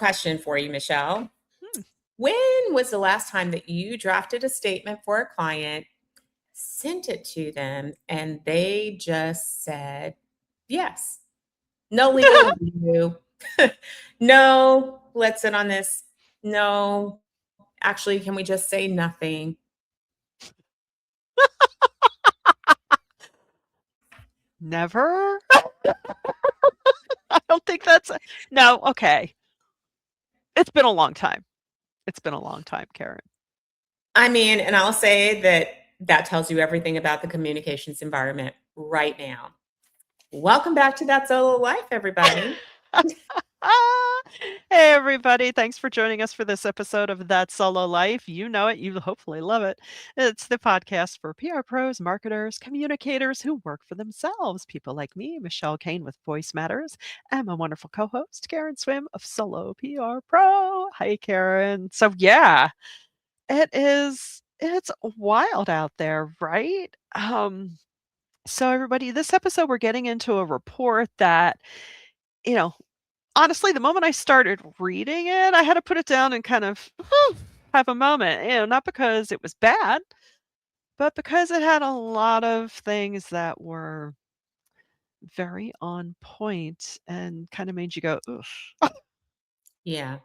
question for you, Michelle. Hmm. When was the last time that you drafted a statement for a client, sent it to them, and they just said yes? No legal review. No, let's sit on this. No, actually, can we just say nothing? Never. I don't think that's no. Okay. It's been a long time. It's been a long time, Karen. I mean, and I'll say that that tells you everything about the communications environment right now. Welcome back to That Solo Life, everybody. Hey, everybody. Thanks for joining us for this episode of That Solo Life. You know it. You hopefully love it. It's the podcast for PR pros, marketers, communicators who work for themselves. People like me, Michelle Kane with Voice Matters, and my wonderful co host, Karen Swim of Solo PR Pro. Hi, Karen. So, yeah, it's wild out there, right? So, everybody, this episode, we're getting into a report that, you know, honestly, the moment I started reading it, I had to put it down and kind of have a moment, not because it was bad, but because it had a lot of things that were very on point and kind of made you go, oof. Yeah.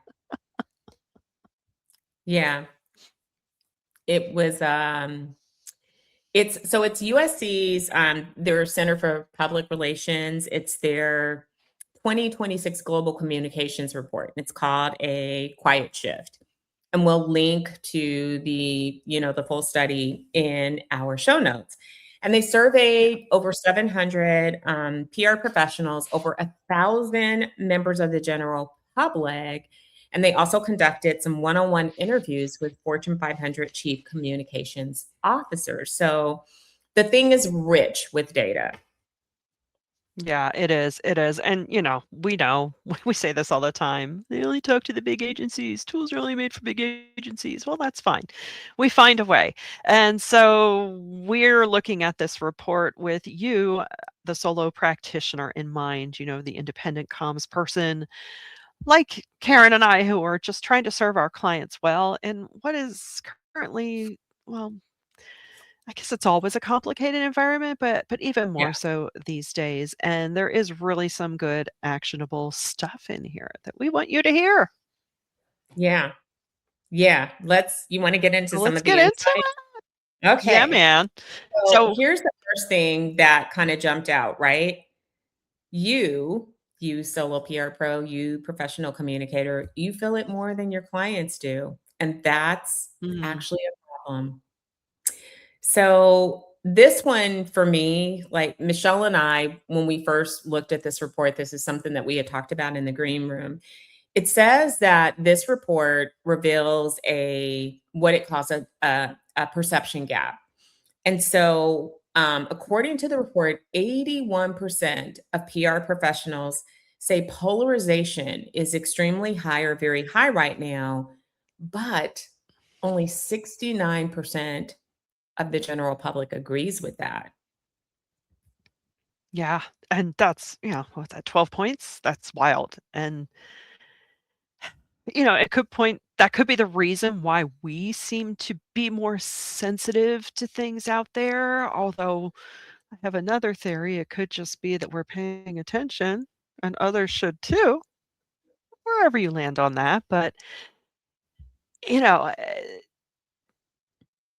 Yeah. It was it's USC's their Center for Public Relations. It's their 2026 Global Communications Report. It's called A Quiet Shift. And we'll link to the full study in our show notes. And they surveyed over 700 PR professionals, over 1,000 members of the general public. And they also conducted some one-on-one interviews with Fortune 500 chief communications officers. So the thing is rich with data. Yeah, it is. It is. And, we know, we say this all the time. They only talk to the big agencies. Tools are only made for big agencies. Well, that's fine. We find a way. And so we're looking at this report with you, the solo practitioner, in mind, the independent comms person, like Karen and I, who are just trying to serve our clients well in what is currently, well, I guess it's always a complicated environment, but even Yeah. more so these days. And there is really some good actionable stuff in here that we want you to hear. Yeah. Yeah. You want to get into So some let's of the get into insight? it. Yeah, Okay. man. So So here's the first thing that kind of jumped out, right? You solo PR pro, you professional communicator, you feel it more than your clients do. And that's mm, actually a problem. So this one for me, like Michelle and I, when we first looked at this report, this is something that we had talked about in the green room. It says that this report reveals what it calls a perception gap. And so, according to the report, 81% of PR professionals say polarization is extremely high or very high right now, but only 69% of the general public agrees with that. yeah. And that's, what's that, 12 points? That's wild. And that could be the reason why we seem to be more sensitive to things out there. Although I have another theory. It could just be that we're paying attention and others should too, wherever you land on that. But, you know, eh,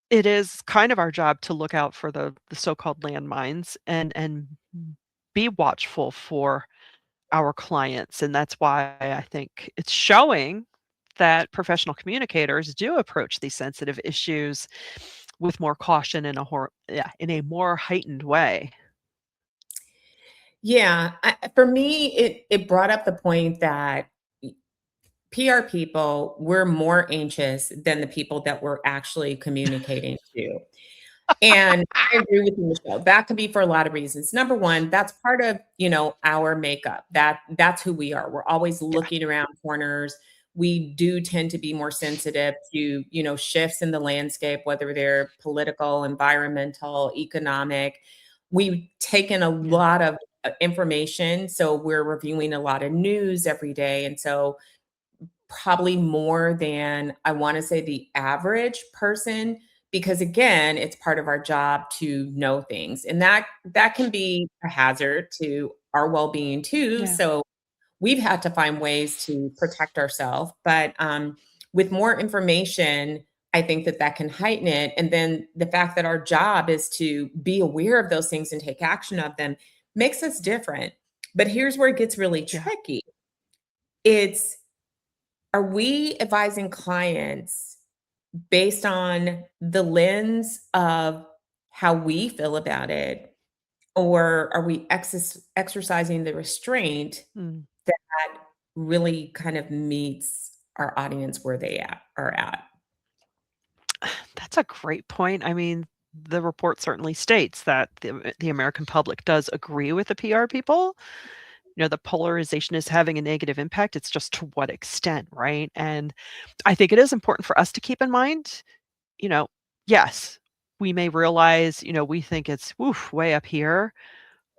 it is kind of our job to look out for the so-called landmines and be watchful for our clients. And that's why I think it's showing that professional communicators do approach these sensitive issues with more caution in a more heightened way. Yeah, for me, it brought up the point that PR people, we're more anxious than the people that we're actually communicating to. And I agree with you, Michelle. That could be for a lot of reasons. Number one, that's part of, our makeup. That's who we are. We're always Yeah. looking around corners. We do tend to be more sensitive to, shifts in the landscape, whether they're political, environmental, economic. We've taken a Yeah. lot of information. So we're reviewing a lot of news every day. And so probably more than, I want to say, the average person, because again, it's part of our job to know things, and that can be a hazard to our well-being too. Yeah. So we've had to find ways to protect ourselves, but with more information, I think that can heighten it. And then the fact that our job is to be aware of those things and take action of them makes us different. But here's where it gets really Yeah. tricky. It's, are we advising clients based on the lens of how we feel about it, or are we exercising the restraint Mm. that really kind of meets our audience where are at? That's a great point. I mean, the report certainly states that the American public does agree with the PR people. The polarization is having a negative impact. It's just to what extent, right? And I think it is important for us to keep in mind, you know, yes, we may realize, we think it's woof, way up here,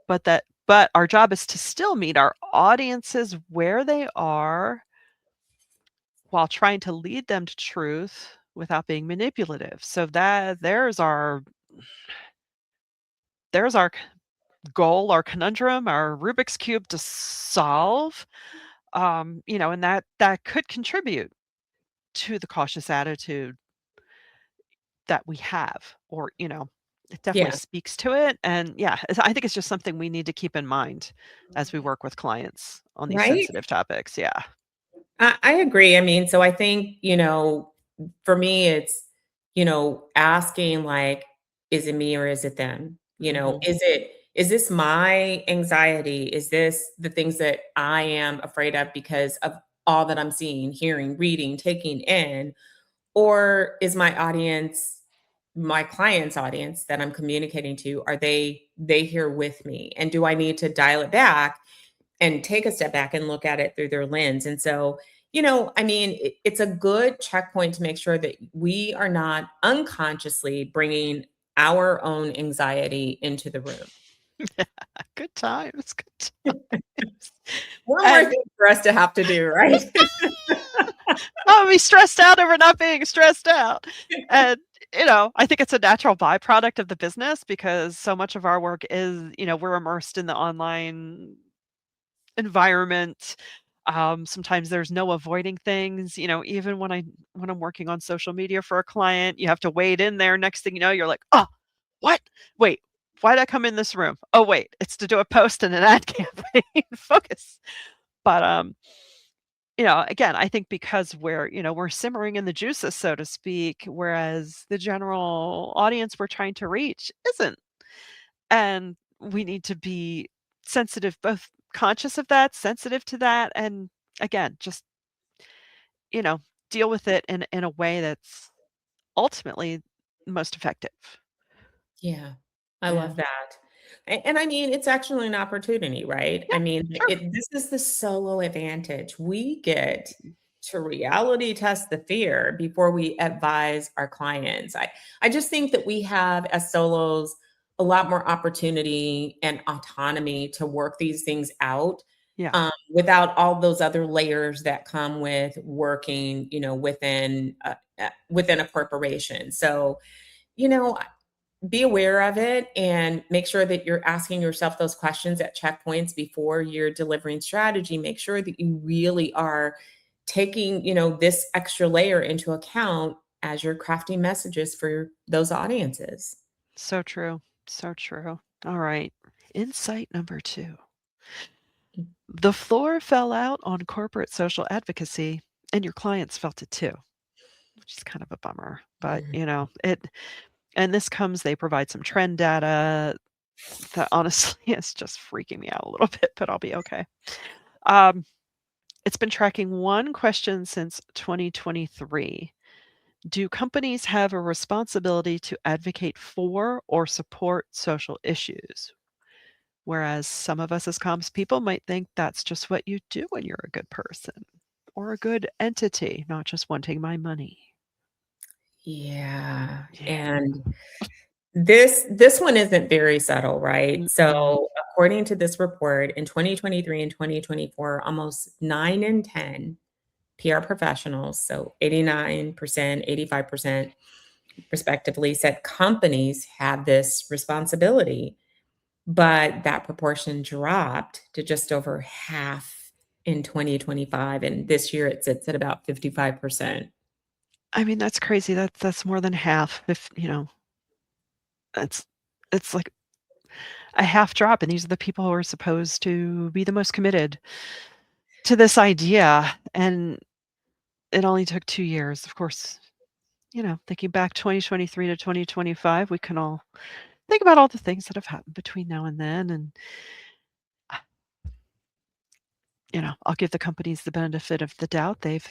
but our job is to still meet our audiences where they are while trying to lead them to truth without being manipulative. So that there's our goal, our conundrum, our Rubik's cube to solve. And that could contribute to the cautious attitude that we have, or it definitely Yeah, speaks to it. And yeah, I think it's just something we need to keep in mind as we work with clients on these right? sensitive topics. Yeah. I agree. I mean, so I think, for me, it's, asking like, is it me or is it them? Mhm. Is this my anxiety? Is this the things that I am afraid of because of all that I'm seeing, hearing, reading, taking in? Or is my audience, my client's audience that I'm communicating to, are they here with me? And do I need to dial it back and take a step back and look at it through their lens? And so, I mean, it's a good checkpoint to make sure that we are not unconsciously bringing our own anxiety into the room. Good times, good times. One more And thing for us to have to do, right? not be stressed out over not being stressed out. And, I think it's a natural byproduct of the business because so much of our work is, we're immersed in the online environment. Sometimes there's no avoiding things, even when I'm working on social media for a client, you have to wade in there. Next thing you know, you're like, oh, what? Wait, why'd I come in this room? Oh, wait, it's to do a post and an ad campaign. Focus. But again, I think because we're simmering in the juices, so to speak, whereas the general audience we're trying to reach isn't. And we need to be sensitive, both conscious of that, sensitive to that, and again, just, you know, deal with it in a way that's ultimately most effective. Yeah, I love And that. And I mean, it's actually an opportunity, right? yeah, I mean, sure. this is the solo advantage. We get to reality test the fear before we advise our clients. I just think that we have, as solos, a lot more opportunity and autonomy to work these things out, Yeah, without all those other layers that come with working, within a corporation. So, you know, be aware of it and make sure that you're asking yourself those questions at checkpoints before you're delivering strategy. Make sure that you really are taking, this extra layer into account as you're crafting messages for those audiences. so true. So true. All right. Insight number 2. The floor fell out on corporate social advocacy, and your clients felt it too, which is kind of a bummer. But, Mhm. and this comes, they provide some trend data that honestly is just freaking me out a little bit, but I'll be okay. Um, it's been tracking one question since 2023. Do companies have a responsibility to advocate for or support social issues? Whereas some of us as comms people might think that's just what you do when you're a good person or a good entity, not just wanting my money. Yeah. Yeah. And this one isn't very subtle, right? Mm-mm. So according to this report, in 2023 and 2024, almost 9 in 10 PR professionals, so 89%, 85% respectively, said companies have this responsibility, but that proportion dropped to just over half in 2025, and this year it sits at about 55%. I mean, that's crazy. That's more than half. If it's it's like a half drop, and these are the people who are supposed to be the most committed to this idea, and it only took 2 years. Of course, thinking back 2023 to 2025, we can all think about all the things that have happened between now and then, and, uh, I'll give the companies the benefit of the doubt. They've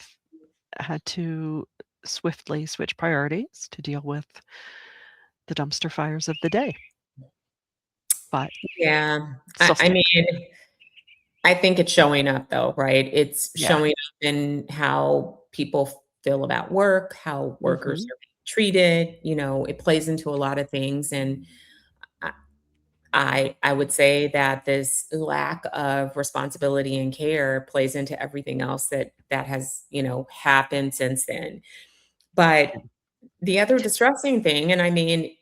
had to swiftly switch priorities to deal with the dumpster fires of the day, but Yeah, still I stinks. mean, I think it's showing up though, right? It's Yeah. showing up in how people feel about work, how workers Mhm. are being treated, it plays into a lot of things, and I I would say that this lack of responsibility and care plays into everything else that has, happened since then. But Yeah. the other distressing thing, and I mean,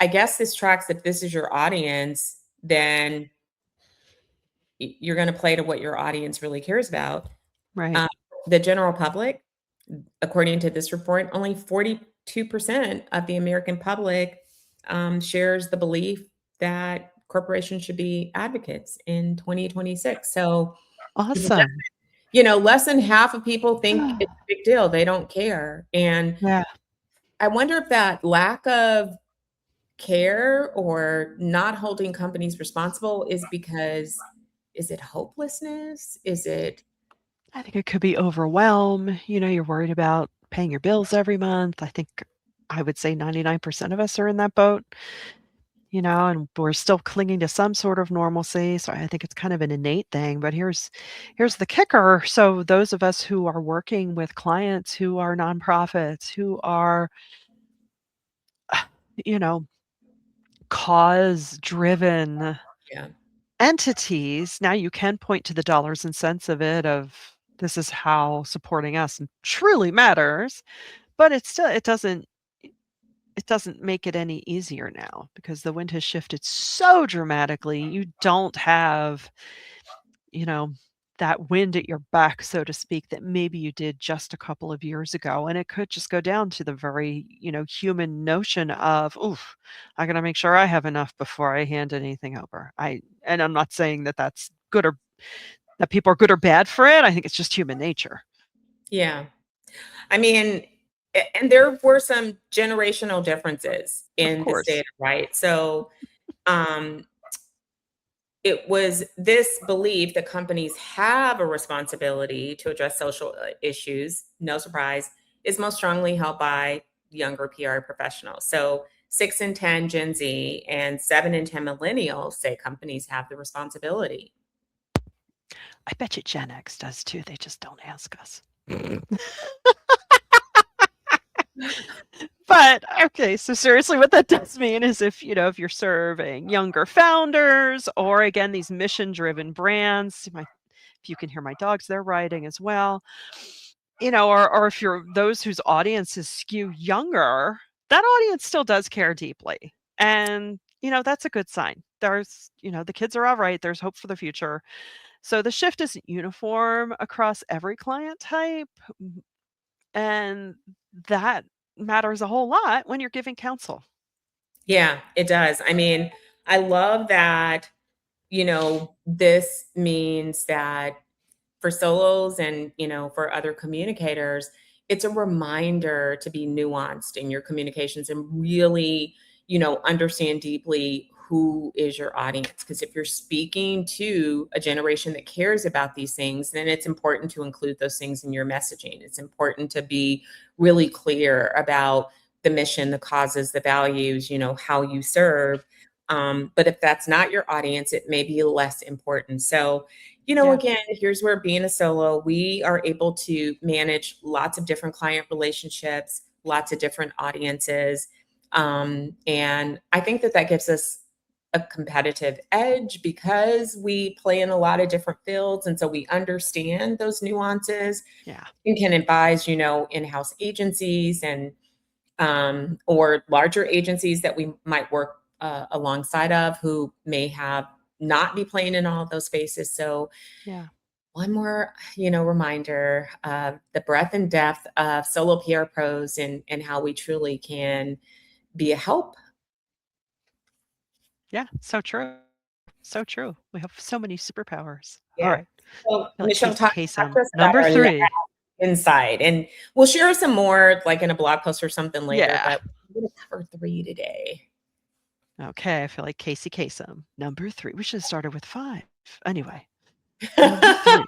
I guess this tracks, if this is your audience, then you're going to play to what your audience really cares about. Right. Uh, the general public, according to this report, only 42% of the American public shares the belief that corporations should be advocates in 2026. So, Awesome. less than half of people think it's a big deal. They don't care. And Yeah. I wonder if that lack of care or not holding companies responsible is because, is it hopelessness? Is it, I think it could be overwhelm. You're worried about paying your bills every month. I think I would say 99% of us are in that boat, and we're still clinging to some sort of normalcy. So I think it's kind of an innate thing. But here's the kicker. So those of us who are working with clients who are nonprofits, who are, you know, cause driven yeah, entities, now you can point to the dollars and cents of it, of this is how supporting us truly matters, but it doesn't make it any easier now because the wind has shifted so dramatically. You don't have, you know, that wind at your back, so to speak, that maybe you did just a couple of years ago. And it could just go down to the very, human notion of, oof, I gotta make sure I have enough before I hand anything over. And I'm not saying that that's good or that people are good or bad for it. I think it's just human nature. yeah. I mean, and there were some generational differences Of in the state course. of right. So, um, it was this belief that companies have a responsibility to address social issues, no surprise, is most strongly held by younger PR professionals. So 6 in 10 Gen Z and 7 in 10 millennials say companies have the responsibility. I bet you Gen X does too. They just don't ask us. But, okay, so seriously, what that does mean is if you're serving younger founders or, again, these mission-driven brands, if you can hear my dogs, they're riding as well, or if you're those whose audiences skew younger, that audience still does care deeply, and, that's a good sign. The kids are alright, there's hope for the future. So the shift isn't uniform across every client type, and that matters a whole lot when you're giving counsel. Yeah, it does. I mean, I love that, this means that for solos and, for other communicators, it's a reminder to be nuanced in your communications and really, understand deeply who is your audience. Because if you're speaking to a generation that cares about these things, then it's important to include those things in your messaging. It's important to be really clear about the mission, the causes, the values, how you serve. But if that's not your audience, it may be less important. So, Yeah. again, here's where being a solo, we are able to manage lots of different client relationships, lots of different audiences. And I think that gives us a competitive edge because we play in a lot of different fields. And so we understand those nuances Yeah. and can advise, in-house agencies and or larger agencies that we might work alongside of who may have not be playing in all of those spaces. So Yeah. one more, reminder of the breadth and depth of solo PR pros and how we truly can be a help. Yeah. So true. So true. We have so many superpowers. All Yeah. right. So I feel like Michelle, Casey talk Kasem. to us about Number our lab 3. inside, and we'll share some more like in a blog post or something later, Yeah. but we're going to cover 3 today. Okay. I feel like Casey Kasem. Number 3. We should have started with 5. Anyway. Number 3.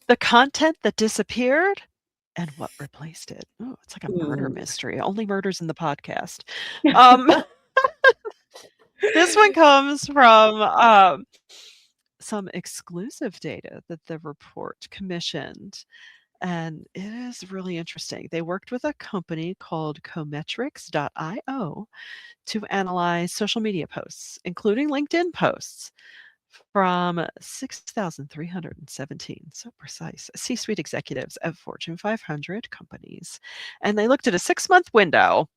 The content that disappeared and what replaced it. Oh, it's like a murder Ooh. mystery. Only murders in the podcast. Um, this one comes from some exclusive data that the report commissioned. And it is really interesting. They worked with a company called Cometrics.io to analyze social media posts, including LinkedIn posts, from 6,317, so precise, C-suite executives of Fortune 500 companies. And they looked at a 6-month window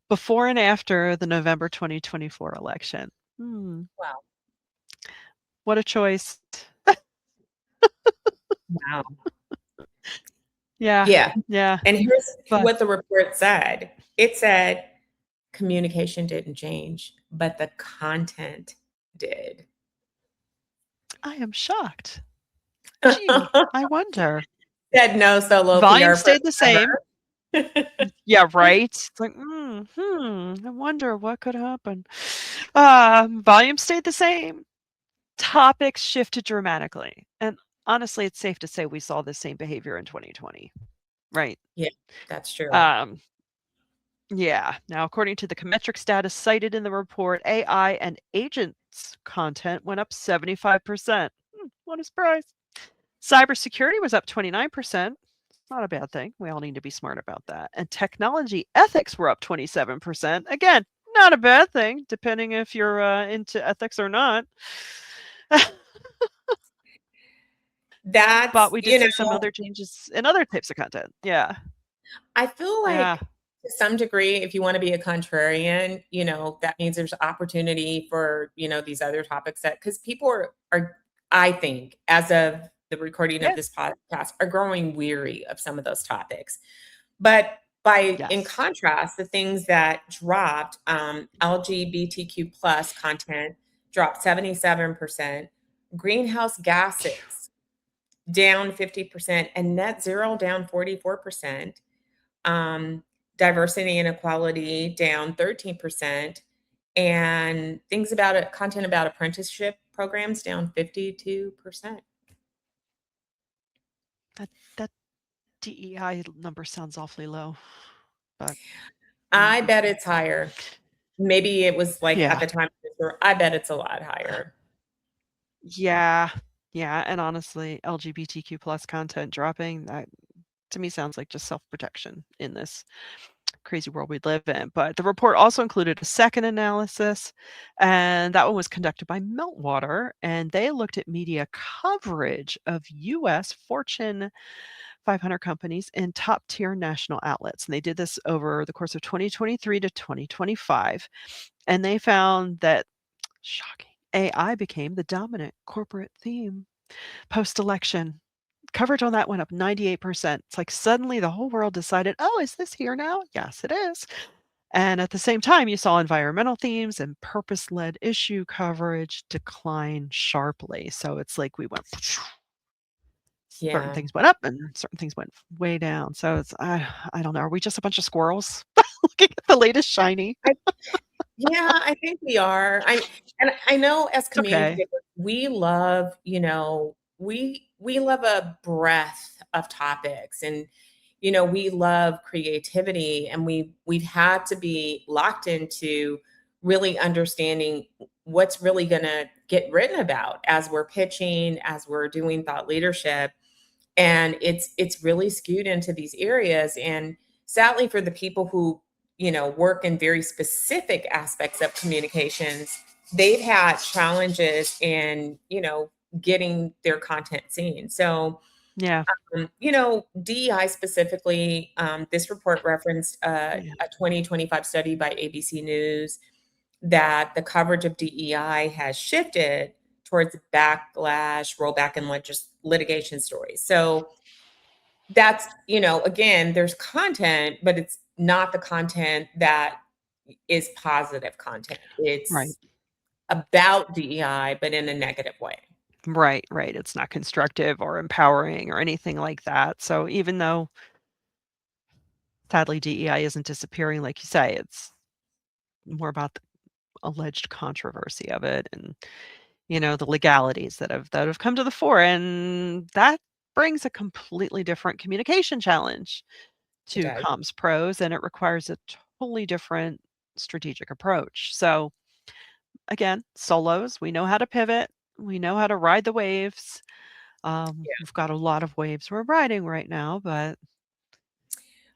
before and after the November 2024 election. Wow. What a choice. Wow. Yeah, Yeah. yeah. And here's But what the report said. It said communication didn't change, but the content did. I am shocked. Gee, I wonder. Said no solo Volume PR pro stayed the same. ever. Yeah, right? It's like, I wonder what could happen. Volume stayed the same. Topics shifted dramatically. And honestly, it's safe to say we saw the same behavior in 2020, right? Yeah, that's true. Um, yeah. Now, according to the Cometrics data cited in the report, AI and agents content went up 75%. What a surprise. Cybersecurity was up 29%. Not a bad thing. We all need to be smart about that. And technology ethics were up 27%. Again, not a bad thing, depending if you're into ethics or not. That's, But we did see some other changes in other types of content. Yeah. I feel Yeah. like to some degree, if you want to be a contrarian, that means there's opportunity for, these other topics that, because people are, I think, as of the recording of Yeah. this podcast, are growing weary of some of those topics. But in Yes. contrast, the things that dropped, LGBTQ plus content dropped 77%, greenhouse gases down 50%, and net zero down 44%. Diversity and equality down 13%, and things about it, content about apprenticeship programs down 52%. That DEI number sounds awfully low. But I bet it's higher. Maybe it was like at yeah. the time, I bet it's a lot higher. Yeah. Yeah. And honestly, LGBTQ plus content dropping, that to me sounds like just self-protection in this crazy world we live in. But the report also included a second analysis, and that one was conducted by Meltwater, and they looked at media coverage of US Fortune 500 companies in top tier national outlets. And they did this over the course of 2023 to 2025. And they found that, shocking, AI became the dominant corporate theme post election. Coverage on that went up 98%. It's like suddenly the whole world decided, oh, is this here now? Yes, it is. And at the same time, you saw environmental themes and purpose led issue coverage decline sharply. So it's like we went, certain Yeah. things went up and certain things went way down. So it's, I don't know. Are we just a bunch of squirrels looking at the latest shiny? Yeah, I think we are. I know as It's okay. communicators, we love, we love a breadth of topics, and we love creativity, and we've had to be locked into really understanding what's really going to get written about as we're pitching, as we're doing thought leadership. And it's really skewed into these areas. And sadly, for the people who work in very specific aspects of communications, they've had challenges in, getting their content seen. So, Yeah. DEI specifically, this report referenced Yeah. a 2025 study by ABC News that the coverage of DEI has shifted towards backlash, rollback, and litigation stories. So that's, again, there's content, but it's not the content that is positive content. Right. It's about DEI, but in a negative way. Right, right. It's not constructive or empowering or anything like that. So even though sadly DEI isn't disappearing, like you say, it's more about the alleged controversy of it and the legalities that have come to the fore. And that brings a completely different communication challenge It to does. comms pros, and it requires a totally different strategic approach. So again, solos, we know how to pivot, we know how to ride the waves. We've got a lot of waves we're riding right now, but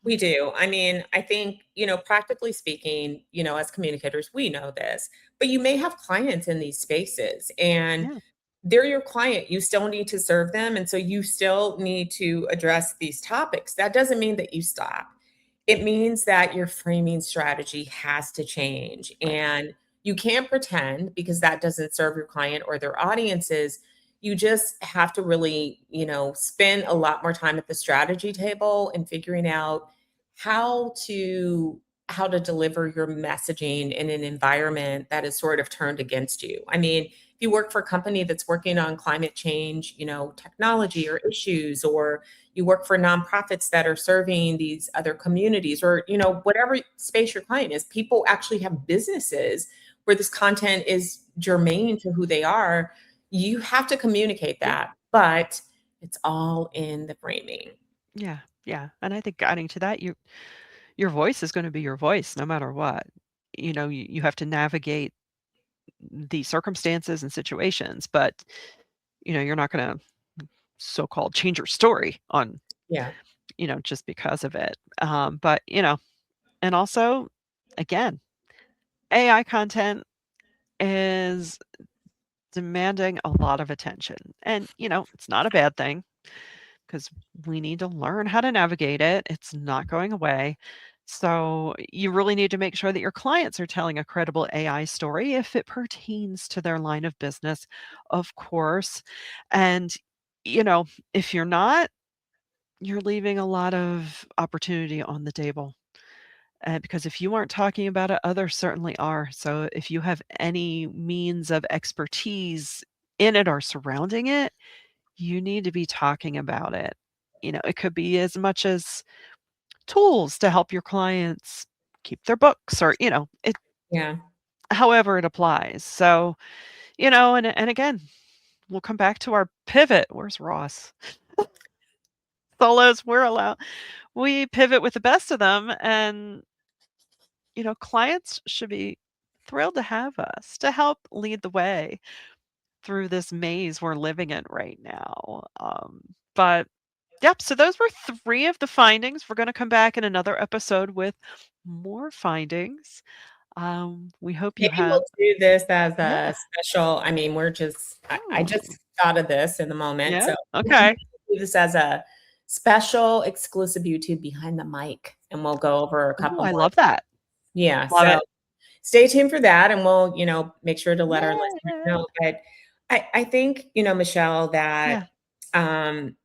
We do. I mean, I think, practically speaking, as communicators, we know this, but you may have clients in these spaces and yeah, they're your client. You still need to serve them. And so you still need to address these topics. That doesn't mean that you stop. It means that your framing strategy has to change. right. And you can't pretend because that doesn't serve your client or their audiences. You just have to really, spend a lot more time at the strategy table and figuring out how to how to deliver your messaging in an environment that is sort of turned against you. I mean, if you work for a company that's working on climate change, technology or issues, or you work for nonprofits that are serving these other communities, or whatever space your client is, people actually have businesses where this content is germane to who they are. You have to communicate Yeah, that, but it's all in the framing. yeah, yeah. And I think adding to that, your voice is going to be your voice no matter what. You have to navigate the circumstances and situations, but you're not going to so-called change your story on Yeah. just because of it. But and also, again, AI content is demanding a lot of attention. And, it's not a bad thing because we need to learn how to navigate it. It's not going away. So you really need to make sure that your clients are telling a credible AI story if it pertains to their line of business, of course. And, you know, if you're not, you're leaving a lot of opportunity on the table. Because if you aren't talking about it, others certainly are. So if you have any means of expertise in it or surrounding it, you need to be talking about it. It could be as much as tools to help your clients keep their books or, it Yeah. however it applies. So, and again, we'll come back to our pivot. Where's Ross? Solos, we pivot with the best of them. And clients should be thrilled to have us to help lead the way through this maze we're living in right now. But yep, so those were three of the findings. We're going to come back in another episode with more findings. We hope you Maybe have, we'll do this as yeah. a special. I mean, I Oh, just thought of this in the moment. yeah. So maybe Okay. we'll do this as a special exclusive YouTube behind the mic, and we'll go over a Oh, couple I more. love that. Yeah. Love So it. stay tuned for that, and we'll, make sure to let our listeners Yay. know. But I think, Michelle, Yeah. that um,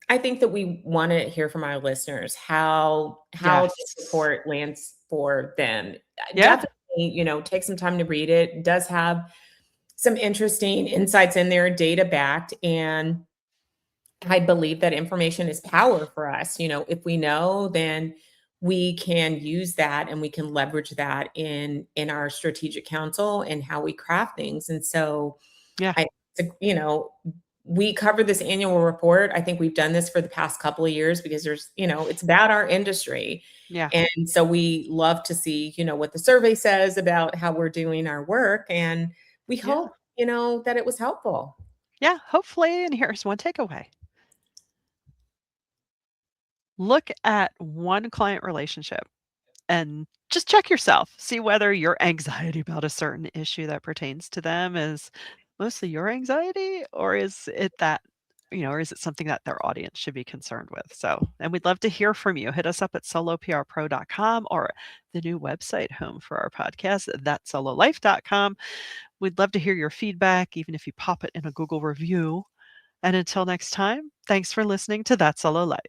I think that we want to hear from our listeners how this Yes. report lands for them. Yeah. Definitely, take some time to read it. It does have some interesting insights in there, data backed, and I believe that information is power for us. If we know, then we can use that and we can leverage that in our strategic counsel and how we craft things. And so Yeah. I, we cover this annual report. I think we've done this for the past couple of years because it's about our industry. Yeah. And so we love to see, what the survey says about how we're doing our work. And we Yeah. hope, that it was helpful. Yeah. Hopefully, and here's one takeaway. Look at one client relationship and just check yourself. See whether your anxiety about a certain issue that pertains to them is mostly your anxiety, or is it that, or is it something that their audience should be concerned with? So, and we'd love to hear from you. Hit us up at soloprpro.com or the new website home for our podcast, thatsololife.com. We'd love to hear your feedback, even if you pop it in a Google review. And until next time, thanks for listening to That Solo Life.